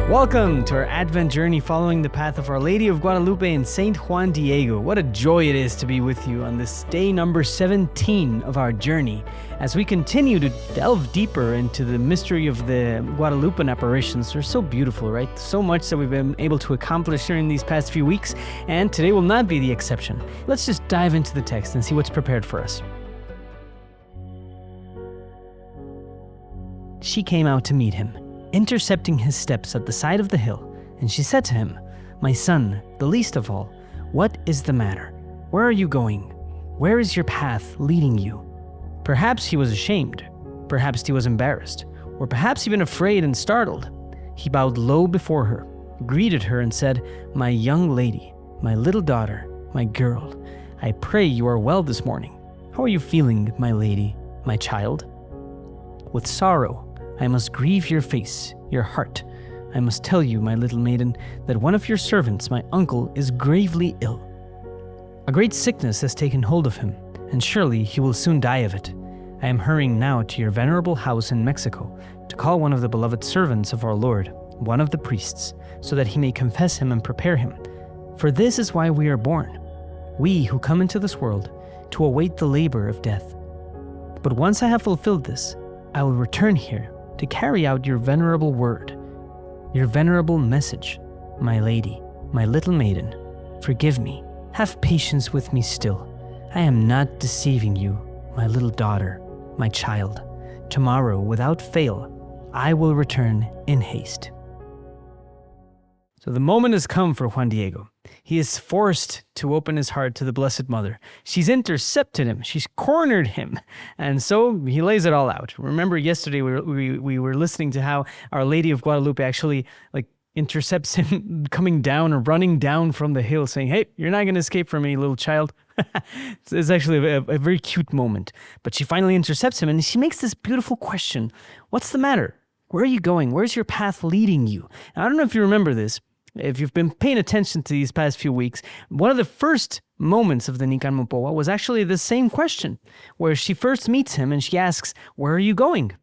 Welcome to our Advent journey following the path of Our Lady of Guadalupe and Saint Juan Diego. What a joy it is to be with you on this day number 17 of our journey as we continue to delve deeper into the mystery of the Guadalupean apparitions. They're so beautiful, right? So much that we've been able to accomplish during these past few weeks, and today will not be the exception. Let's just dive into the text and see what's prepared for us. She came out to meet him, intercepting his steps at the side of the hill, and she said to him, "My son, the least of all, what is the matter? Where are you going? Where is your path leading you?" Perhaps he was ashamed, perhaps he was embarrassed, or perhaps even afraid and startled. He bowed low before her, greeted her, and said, "My young lady, my little daughter, my girl, I pray you are well this morning. How are you feeling, my lady, my child?" "With sorrow I must grieve your face, your heart. I must tell you, my little maiden, that one of your servants, my uncle, is gravely ill. A great sickness has taken hold of him, and surely he will soon die of it. I am hurrying now to your venerable house in Mexico to call one of the beloved servants of our Lord, one of the priests, so that he may confess him and prepare him. For this is why we are born, we who come into this world, to await the labor of death. But once I have fulfilled this, I will return here to carry out your venerable word, your venerable message. My lady, my little maiden, forgive me, have patience with me still. I am not deceiving you, my little daughter, my child. Tomorrow, without fail, I will return in haste." So the moment has come for Juan Diego. He is forced to open his heart to the Blessed Mother. She's intercepted him. She's cornered him. And so he lays it all out. Remember yesterday we were listening to how Our Lady of Guadalupe actually intercepts him coming down or running down from the hill saying, "Hey, you're not going to escape from me, little child." It's actually a very cute moment. But she finally intercepts him and she makes this beautiful question. "What's the matter? Where are you going? Where's your path leading you?" Now, I don't know if you remember this. If you've been paying attention to these past few weeks, one of the first moments of the Nican Mopoa was actually the same question, where she first meets him and she asks, "Where are you going?"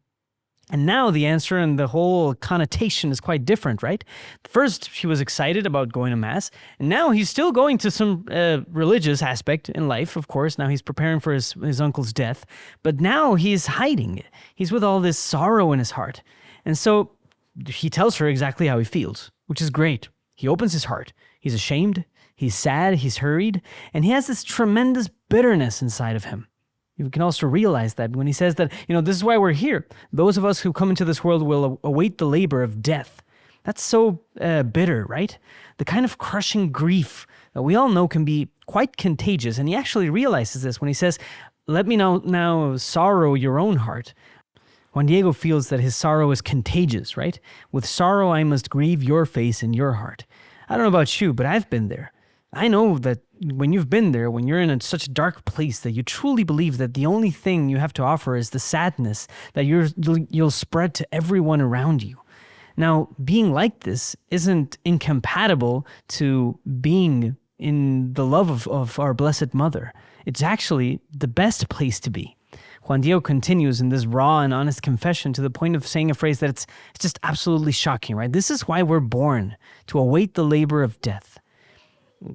And now the answer and the whole connotation is quite different, right? First, she was excited about going to Mass, and now he's still going to some religious aspect in life, of course. Now he's preparing for his uncle's death, but now he's hiding it. He's with all this sorrow in his heart. And so he tells her exactly how he feels, which is great. He opens his heart. He's ashamed, he's sad, he's hurried, and he has this tremendous bitterness inside of him. You can also realize that when he says that, this is why we're here. Those of us who come into this world will await the labor of death. That's so bitter, right? The kind of crushing grief that we all know can be quite contagious. And he actually realizes this when he says, "Let me now sorrow your own heart." Juan Diego feels that his sorrow is contagious, right? "With sorrow I must grieve your face and your heart." I don't know about you, but I've been there. I know that when you've been there, when you're in such a dark place that you truly believe that the only thing you have to offer is the sadness that you'll spread to everyone around you. Now, being like this isn't incompatible to being in the love of our Blessed Mother. It's actually the best place to be. Juan Diego continues in this raw and honest confession to the point of saying a phrase that it's just absolutely shocking, right? This is why we're born, to await the labor of death.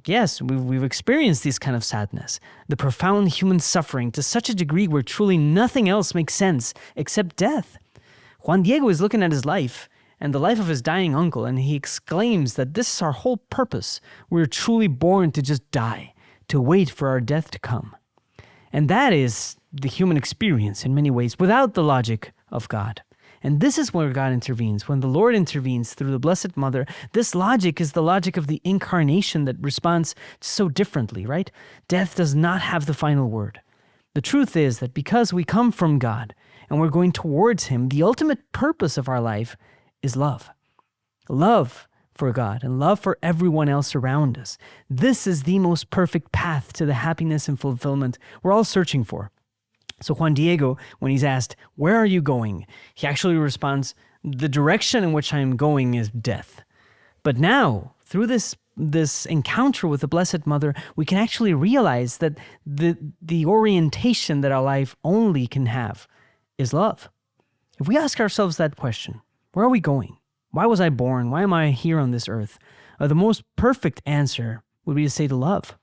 Yes, we've experienced this kind of sadness, the profound human suffering to such a degree where truly nothing else makes sense except death. Juan Diego is looking at his life and the life of his dying uncle, and he exclaims that this is our whole purpose. We're truly born to just die, to wait for our death to come. And that is the human experience in many ways without the logic of God. And this is where God intervenes. When the Lord intervenes through the Blessed Mother, this logic is the logic of the incarnation that responds so differently, right? Death does not have the final word. The truth is that because we come from God and we're going towards Him, the ultimate purpose of our life is love. Love for God and love for everyone else around us. This is the most perfect path to the happiness and fulfillment we're all searching for. So Juan Diego, when he's asked, "Where are you going?" he actually responds, "The direction in which I am going is death." But now, through this encounter with the Blessed Mother, we can actually realize that the orientation that our life only can have is love. If we ask ourselves that question, where are we going? Why was I born? Why am I here on this earth? The most perfect answer would be to say to love,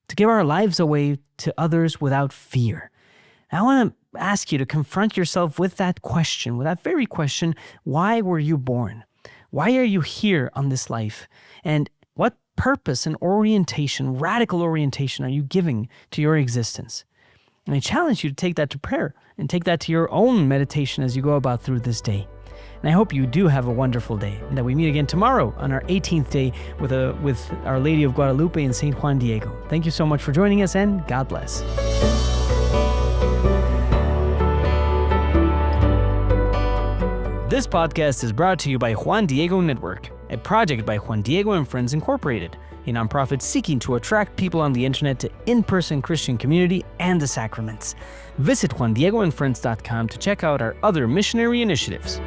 to give our lives away to others without fear. I want to ask you to confront yourself with that question, with that very question, why were you born? Why are you here on this life? And what purpose and orientation, radical orientation, are you giving to your existence? And I challenge you to take that to prayer and take that to your own meditation as you go about through this day. And I hope you do have a wonderful day and that we meet again tomorrow on our 18th day with Our Lady of Guadalupe and St. Juan Diego. Thank you so much for joining us, and God bless. This podcast is brought to you by Juan Diego Network, a project by Juan Diego and Friends Incorporated, a nonprofit seeking to attract people on the internet to in-person Christian community and the sacraments. Visit JuanDiegoandFriends.com to check out our other missionary initiatives.